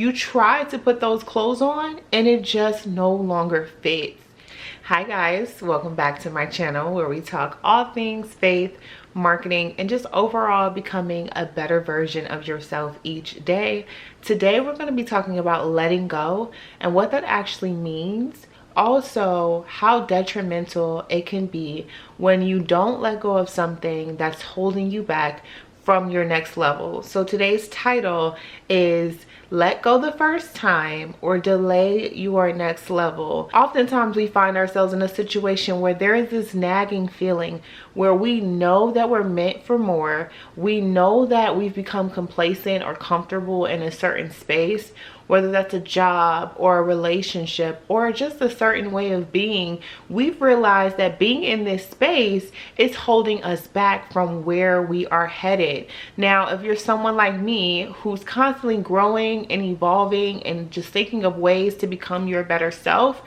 You try to put those clothes on and it just no longer fits. Hi guys, welcome back to my channel where we talk all things faith, marketing, and just overall becoming a better version of yourself each day. Today we're going to be talking about letting go and what that actually means. Also, how detrimental it can be when you don't let go of something that's holding you back from your next level. So today's title is let go the first time or delay your next level. Oftentimes we find ourselves in a situation where there is this nagging feeling where we know that we're meant for more. We know that we've become complacent or comfortable in a certain space, whether that's a job or a relationship or just a certain way of being. We've realized that being in this space is holding us back from where we are headed. Now, if you're someone like me who's constantly growing and evolving and just thinking of ways to become your better self,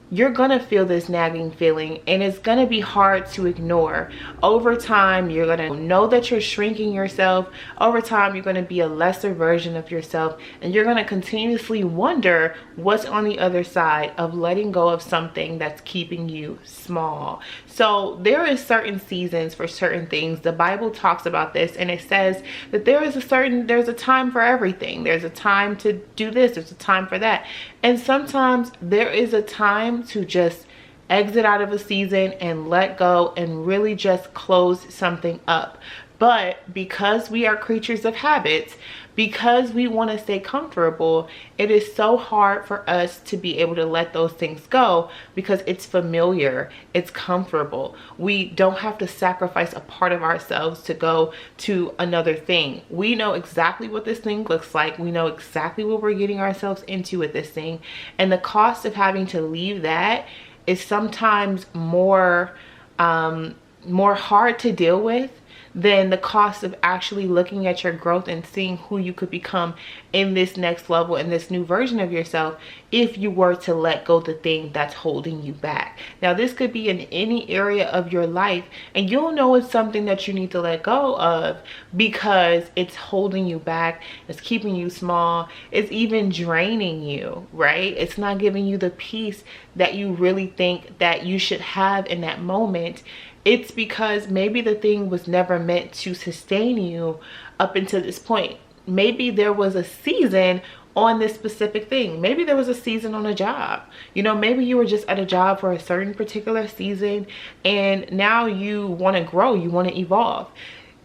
you're gonna feel this nagging feeling and it's gonna be hard to ignore. Over time, you're gonna know that you're shrinking yourself. Over time, you're gonna be a lesser version of yourself and you're gonna continuously wonder what's on the other side of letting go of something that's keeping you small. So there is certain seasons for certain things. The Bible talks about this and it says that there's a time for everything. There's a time to do this, there's a time for that. And sometimes there is a time to just exit out of a season and let go and really just close something up. But because we are creatures of habits, because we want to stay comfortable, it is so hard for us to be able to let those things go because it's familiar, it's comfortable. We don't have to sacrifice a part of ourselves to go to another thing. We know exactly what this thing looks like. We know exactly what we're getting ourselves into with this thing. And the cost of having to leave that is sometimes more hard to deal with than the cost of actually looking at your growth and seeing who you could become in this next level, in this new version of yourself, if you were to let go the thing that's holding you back. Now, this could be in any area of your life, and you'll know it's something that you need to let go of because it's holding you back, it's keeping you small, it's even draining you, right? It's not giving you the peace that you really think that you should have in that moment. It's because maybe the thing was never meant to sustain you up until this point. Maybe there was a season on this specific thing. Maybe there was a season on a job. You know, maybe you were just at a job for a certain particular season and now you want to grow, you want to evolve.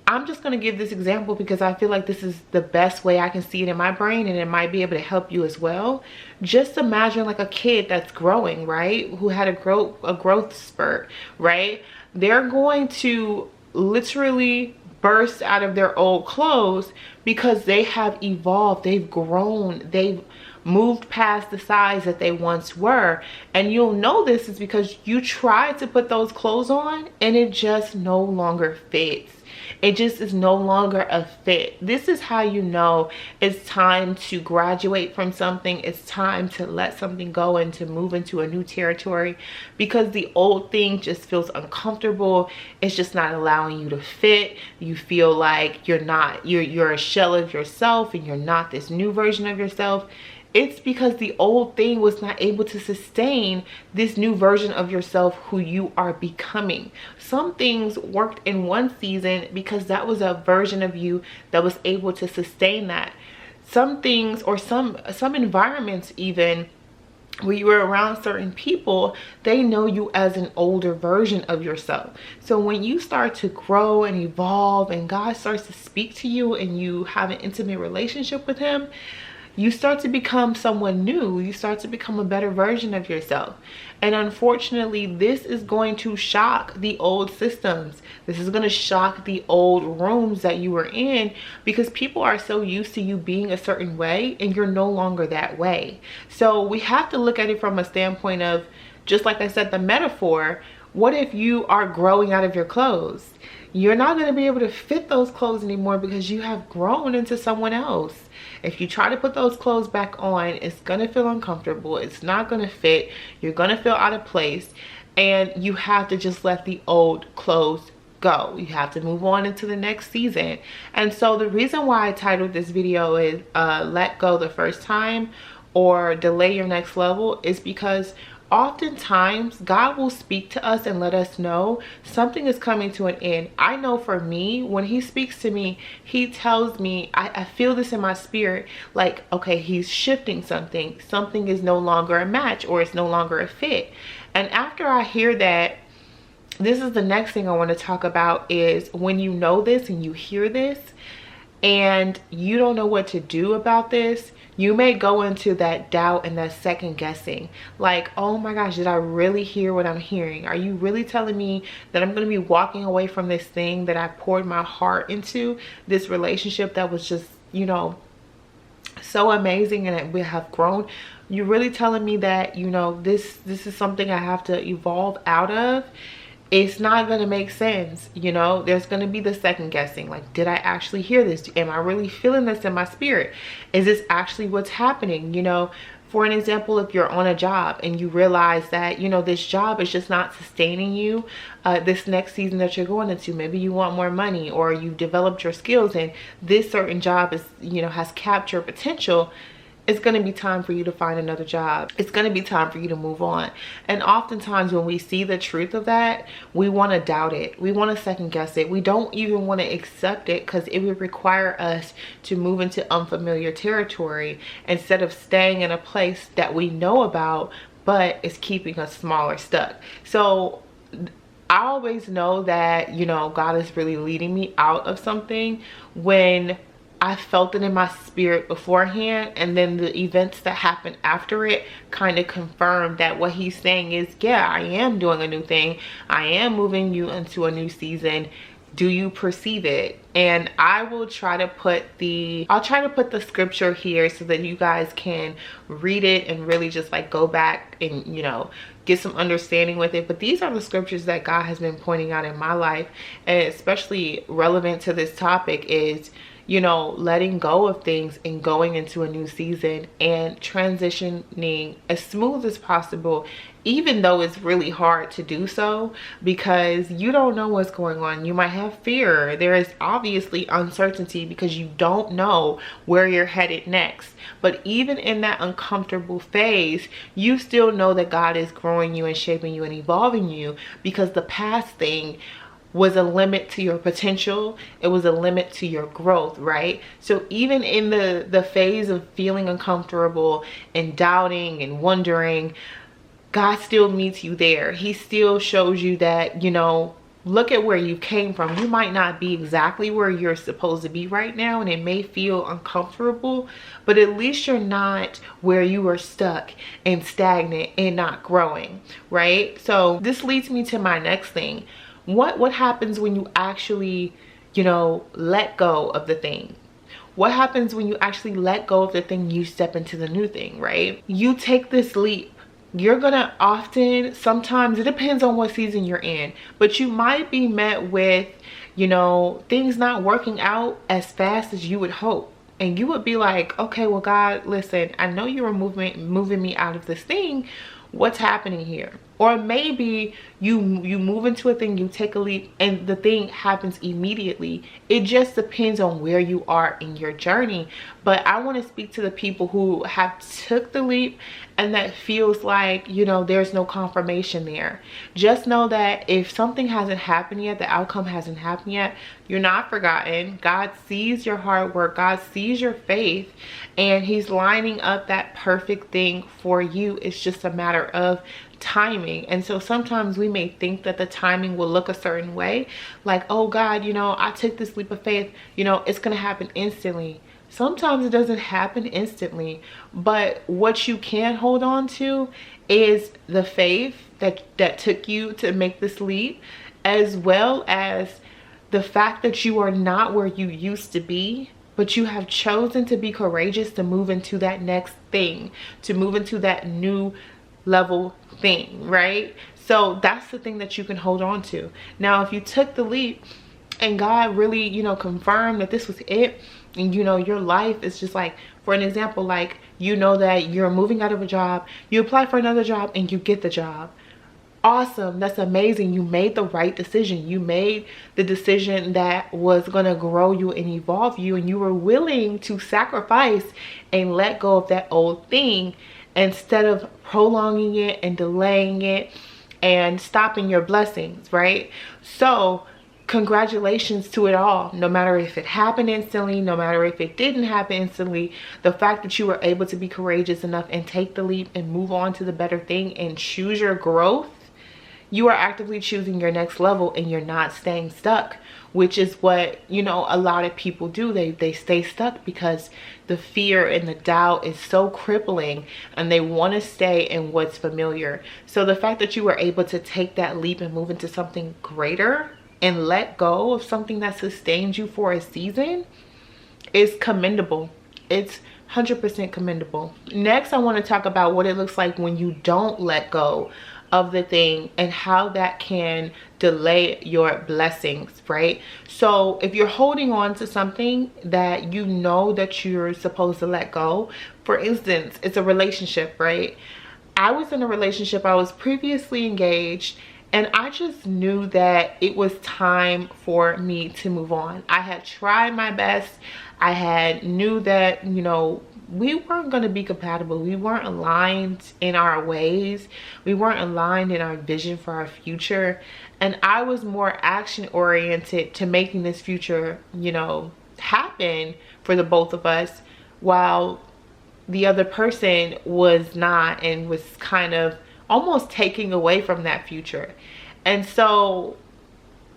I'm just going to give this example because I feel like this is the best way I can see it in my brain and it might be able to help you as well. Just imagine like a kid that's growing, right? Who had a growth spurt, right? They're going to literally burst out of their old clothes because they have evolved, they've grown, they've moved past the size that they once were. And you'll know this is because you try to put those clothes on and it just no longer fits. It just is no longer a fit. This is how you know it's time to graduate from something. It's time to let something go and to move into a new territory because the old thing just feels uncomfortable. It's just not allowing you to fit. You feel like you're a shell of yourself and you're not this new version of yourself. It's because the old thing was not able to sustain this new version of yourself who you are becoming. Some things worked in one season because that was a version of you that was able to sustain that. Some things or some environments even where you were around certain people, they know you as an older version of yourself. So when you start to grow and evolve and God starts to speak to you and you have an intimate relationship with him, you start to become someone new. You start to become a better version of yourself. And unfortunately, this is going to shock the old systems. This is going to shock the old rooms that you were in because people are so used to you being a certain way and you're no longer that way. So we have to look at it from a standpoint of, just like I said, the metaphor. What if you are growing out of your clothes? You're not going to be able to fit those clothes anymore because you have grown into someone else. If you try to put those clothes back on, it's going to feel uncomfortable. It's not going to fit. You're going to feel out of place. And you have to just let the old clothes go. You have to move on into the next season. And so the reason why I titled this video is let go the first time or delay your next level is because oftentimes God will speak to us and let us know something is coming to an end. I know for me, when he speaks to me, he tells me, I feel this in my spirit, like, okay, he's shifting something. Something is no longer a match, or it's no longer a fit. And after I hear that, this is the next thing I want to talk about, is when you know this and you hear this and you don't know what to do about this, you may go into that doubt and that second guessing, like, oh my gosh, did I really hear what I'm hearing? Are you really telling me that I'm going to be walking away from this thing that I poured my heart into, this relationship that was just, you know, so amazing and that we have grown? You're really telling me that, you know, this is something I have to evolve out of? It's not going to make sense. You know, there's going to be the second guessing, like, did I actually hear this? Am I really feeling this in my spirit? Is this actually what's happening? You know, for an example, if you're on a job and you realize that, you know, this job is just not sustaining you this next season that you're going into, maybe you want more money, or you've developed your skills and this certain job is, you know, has capped your potential, it's going to be time for you to find another job. It's going to be time for you to move on. And oftentimes when we see the truth of that, we want to doubt it. We want to second guess it. We don't even want to accept it, because it would require us to move into unfamiliar territory instead of staying in a place that we know about, but is keeping us smaller, stuck. So I always know that, you know, God is really leading me out of something when I felt it in my spirit beforehand, and then the events that happened after it kind of confirmed that what he's saying is, yeah, I am doing a new thing. I am moving you into a new season. Do you perceive it? And I will try to put the scripture here so that you guys can read it and really just like go back and, you know, get some understanding with it. But these are the scriptures that God has been pointing out in my life, and especially relevant to this topic is, you know, letting go of things and going into a new season and transitioning as smooth as possible, even though it's really hard to do so because you don't know what's going on. You might have fear. There is obviously uncertainty because you don't know where you're headed next. But even in that uncomfortable phase, you still know that God is growing you and shaping you and evolving you, because the past thing was a limit to your potential. It was a limit to your growth, right? So even in the phase of feeling uncomfortable and doubting and wondering, God still meets you there. He still shows you that, you know, look at where you came from. You might not be exactly where you're supposed to be right now, and it may feel uncomfortable, but at least you're not where you are stuck and stagnant and not growing, right? So this leads me to my next thing. What happens when you actually, you know, let go of the thing? What happens when you actually let go of the thing, you step into the new thing, right? You take this leap. You're gonna often, sometimes, it depends on what season you're in, but you might be met with, you know, things not working out as fast as you would hope. And you would be like, okay, well, God, listen, I know you were moving me out of this thing. What's happening here? Or maybe you move into a thing, you take a leap, and the thing happens immediately. It just depends on where you are in your journey. But I want to speak to the people who have took the leap and that feels like, you know, there's no confirmation there. Just know that if something hasn't happened yet, the outcome hasn't happened yet, you're not forgotten. God sees your hard work. God sees your faith, and he's lining up that perfect thing for you. It's just a matter of timing. And so sometimes we may think that the timing will look a certain way, like, oh God, you know, I took this leap of faith, you know, it's gonna happen instantly. Sometimes it doesn't happen instantly, but what you can hold on to is the faith that took you to make this leap, as well as the fact that you are not where you used to be, but you have chosen to be courageous to move into that next thing, to move into that new level thing, right? So that's the thing that you can hold on to. Now, if you took the leap and God really, you know, confirmed that this was it, and you know, your life is just like, for an example, like, you know that you're moving out of a job, you apply for another job and you get the job. Awesome. That's amazing. You made the right decision. You made the decision that was going to grow you and evolve you, and you were willing to sacrifice and let go of that old thing instead of prolonging it and delaying it and stopping your blessings, right? So congratulations to it all. No matter if it happened instantly, no matter if it didn't happen instantly, the fact that you were able to be courageous enough and take the leap and move on to the better thing and choose your growth, you are actively choosing your next level, and you're not staying stuck, which is what, you know, a lot of people do. They stay stuck because the fear and the doubt is so crippling, and they want to stay in what's familiar. So the fact that you were able to take that leap and move into something greater and let go of something that sustained you for a season is commendable. It's 100% commendable. Next, I want to talk about what it looks like when you don't let go of the thing and how that can delay your blessings, right? So if you're holding on to something that you know that you're supposed to let go, for instance, it's a relationship, right? I was in a relationship, I was previously engaged, and I just knew that it was time for me to move on. I had tried my best. I had knew that, you know, we weren't going to be compatible. We weren't aligned in our ways. We weren't aligned in our vision for our future. And I was more action oriented to making this future, you know, happen for the both of us, while the other person was not, and was kind of almost taking away from that future. And so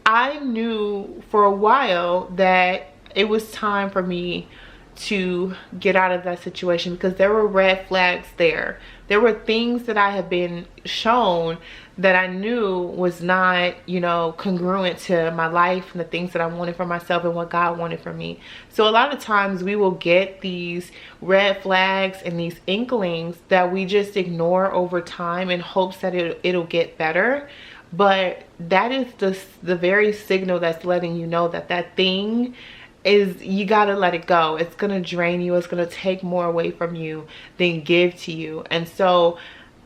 I knew for a while that it was time for me to get out of that situation, because there were red flags there. There were things that I had been shown that I knew was not, you know, congruent to my life and the things that I wanted for myself and what God wanted for me. So a lot of times we will get these red flags and these inklings that we just ignore over time in hopes that it'll get better. But that is the very signal that's letting you know that that thing is, you gotta let it go. It's gonna drain you. It's gonna take more away from you than give to you. And so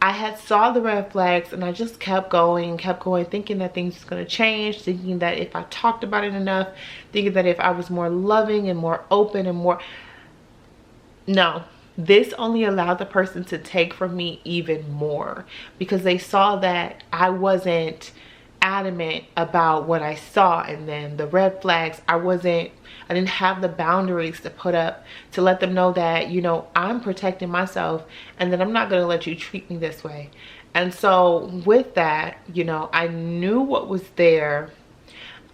I had saw the red flags, and I just kept going, thinking that things was gonna change, thinking that if I talked about it enough, thinking that if I was more loving and more open and more, no. This only allowed the person to take from me even more, because they saw that I wasn't adamant about what I saw, and then the red flags, I didn't have the boundaries to put up to let them know that, you know, I'm protecting myself, and that I'm not going to let you treat me this way. And so with that, you know, I knew what was there,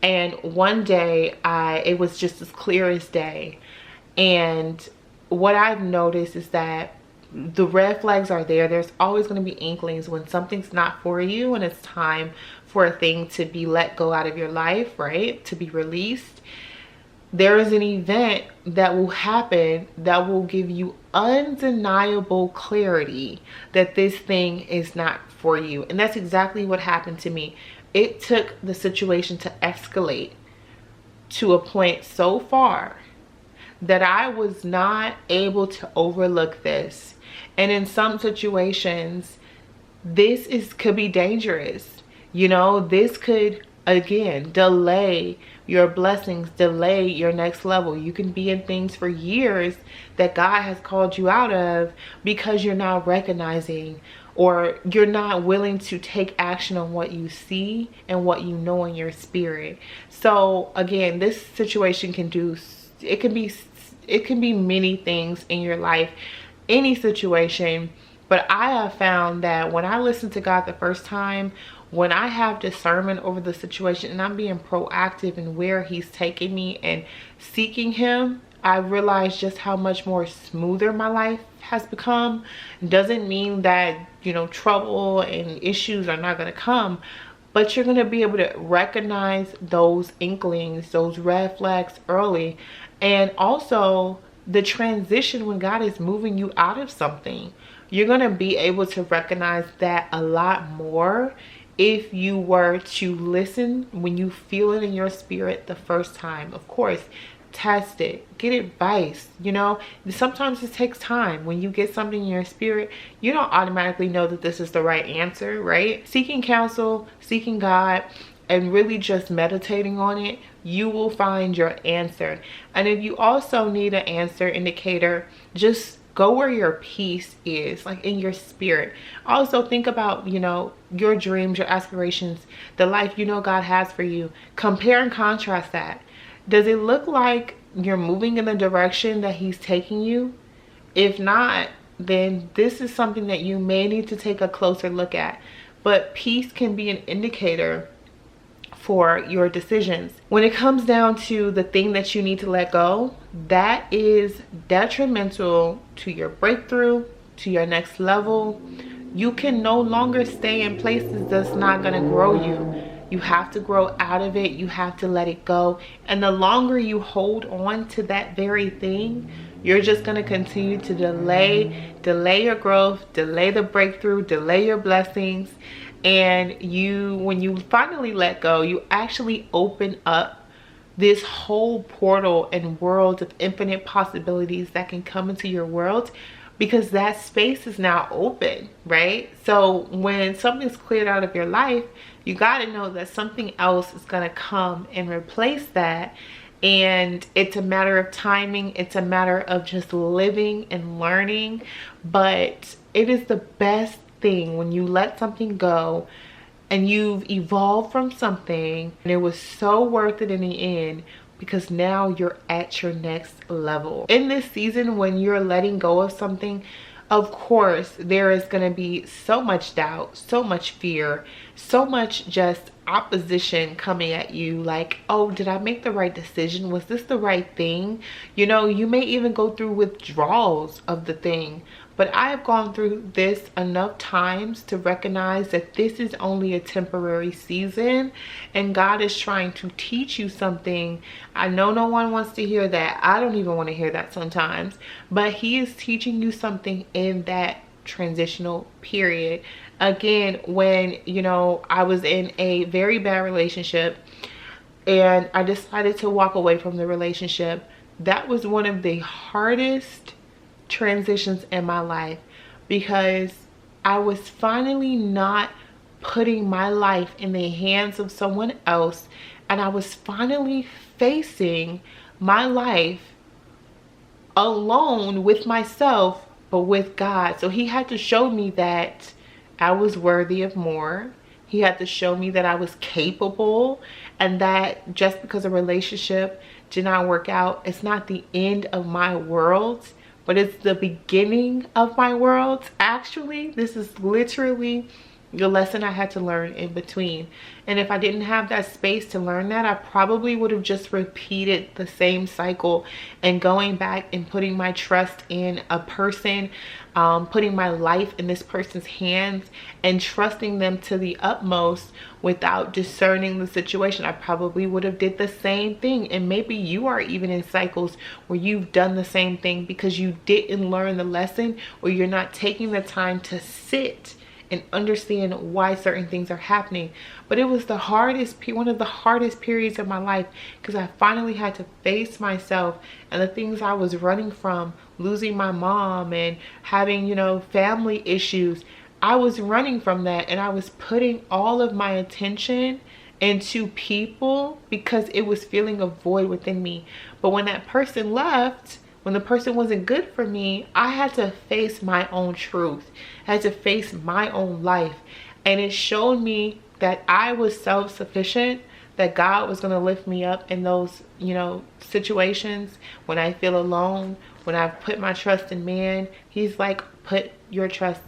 and one day it was just as clear as day. And what I've noticed is that the red flags are there. There's always going to be inklings when something's not for you and it's time for a thing to be let go out of your life, right? To be released. There is an event that will happen that will give you undeniable clarity that this thing is not for you. And that's exactly what happened to me. It took the situation to escalate to a point so far that I was not able to overlook this. And in some situations, this could be dangerous. You know, this could, again, delay your blessings, delay your next level. You can be in things for years that God has called you out of because you're not recognizing, or you're not willing to take action on what you see and what you know in your spirit. So again, this situation can do, it can be many things in your life, any situation. But I have found that when I listen to God the first time, when I have discernment over the situation and I'm being proactive in where he's taking me and seeking him, I realize just how much more smoother my life has become. Doesn't mean that, you know, trouble and issues are not going to come, but you're going to be able to recognize those inklings, those red flags early. And also the transition when God is moving you out of something, you're going to be able to recognize that a lot more if you were to listen when you feel it in your spirit the first time. Of course, test it, get advice. You know, sometimes it takes time. When you get something in your spirit, you don't automatically know that this is the right answer, right? Seeking counsel, seeking God, and really just meditating on it, you will find your answer. And if you also need an answer indicator, just go where your peace is, like in your spirit. Also think about, you know, your dreams, your aspirations, the life you know God has for you. Compare and contrast that. Does it look like you're moving in the direction that he's taking you? If not, then this is something that you may need to take a closer look at. But peace can be an indicator for your decisions. When it comes down to the thing that you need to let go, that is detrimental to your breakthrough, to your next level. You can no longer stay in places that's not going to grow you. You have to grow out of it. You have to let it go. And the longer you hold on to that very thing, you're just going to continue to delay your growth, delay the breakthrough, delay your blessings. And when you finally let go, you actually open up this whole portal and world of infinite possibilities that can come into your world, because that space is now open, right? So when something's cleared out of your life, you got to know that something else is going to come and replace that. And it's a matter of timing. It's a matter of just living and learning. But it is the best thing when you let something go and you've evolved from something and it was so worth it in the end, because now you're at your next level. In this season, when you're letting go of something, of course there is going to be so much doubt, so much fear, so much just opposition coming at you, like, oh, did I make the right decision? Was this the right thing? You know, you may even go through withdrawals of the thing. But I have gone through this enough times to recognize that this is only a temporary season, and God is trying to teach you something. I know no one wants to hear that. I don't even want to hear that sometimes, but he is teaching you something in that transitional period. Again, when, you know, I was in a very bad relationship and I decided to walk away from the relationship, that was one of the hardest transitions in my life, because I was finally not putting my life in the hands of someone else, and I was finally facing my life alone with myself, but with God. So he had to show me that I was worthy of more. He had to show me that I was capable, and that just because a relationship did not work out, it's not the end of my world, but it's the beginning of my world. Actually, this is literally the lesson I had to learn in between. And if I didn't have that space to learn that, I probably would have just repeated the same cycle and going back and putting my trust in a person, putting my life in this person's hands and trusting them to the utmost without discerning the situation. I probably would have did the same thing. And maybe you are even in cycles where you've done the same thing because you didn't learn the lesson, or you're not taking the time to sit and understand why certain things are happening. But it was the hardest, one of the hardest periods of my life, because I finally had to face myself and the things I was running from, losing my mom and having, you know, family issues. I was running from that, and I was putting all of my attention into people because it was feeling a void within me. But when that person left, when the person wasn't good for me, I had to face my own truth. I had to face my own life. And it showed me that I was self-sufficient, that God was going to lift me up in those, you know, situations when I feel alone, when I put my trust in man. He's like, put your trust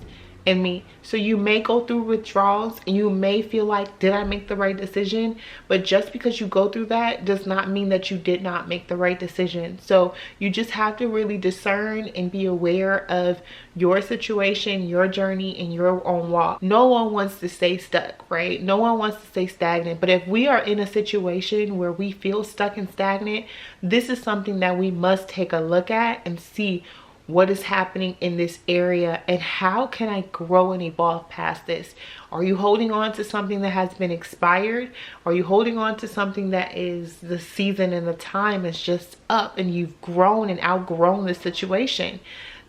in me. So you may go through withdrawals and you may feel like, did I make the right decision? But just because you go through that does not mean that you did not make the right decision. So you just have to really discern and be aware of your situation, your journey, and your own walk. No one wants to stay stuck, right? No one wants to stay stagnant. But if we are in a situation where we feel stuck and stagnant, this is something that we must take a look at and see, what is happening in this area and how can I grow and evolve past this? Are you holding on to something that has been expired? Are you holding on to something that is the season and the time is just up and you've grown and outgrown the situation?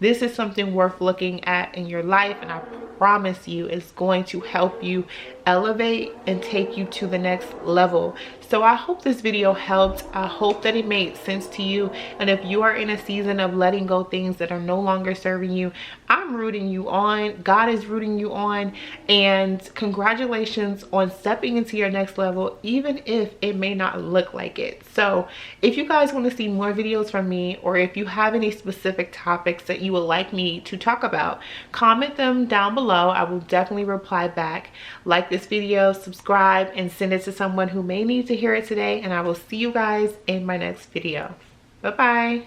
This is something worth looking at in your life, and I promise you it's going to help you elevate and take you to the next level. So I hope this video helped. I hope that it made sense to you. And if you are in a season of letting go things that are no longer serving you, I'm rooting you on. God is rooting you on. And congratulations on stepping into your next level, even if it may not look like it. So if you guys want to see more videos from me, or if you have any specific topics that you would like me to talk about, comment them down below. I will definitely reply back. Like this video, subscribe, and send it to someone who may need to hear it today. And I will see you guys in my next video. Bye-bye.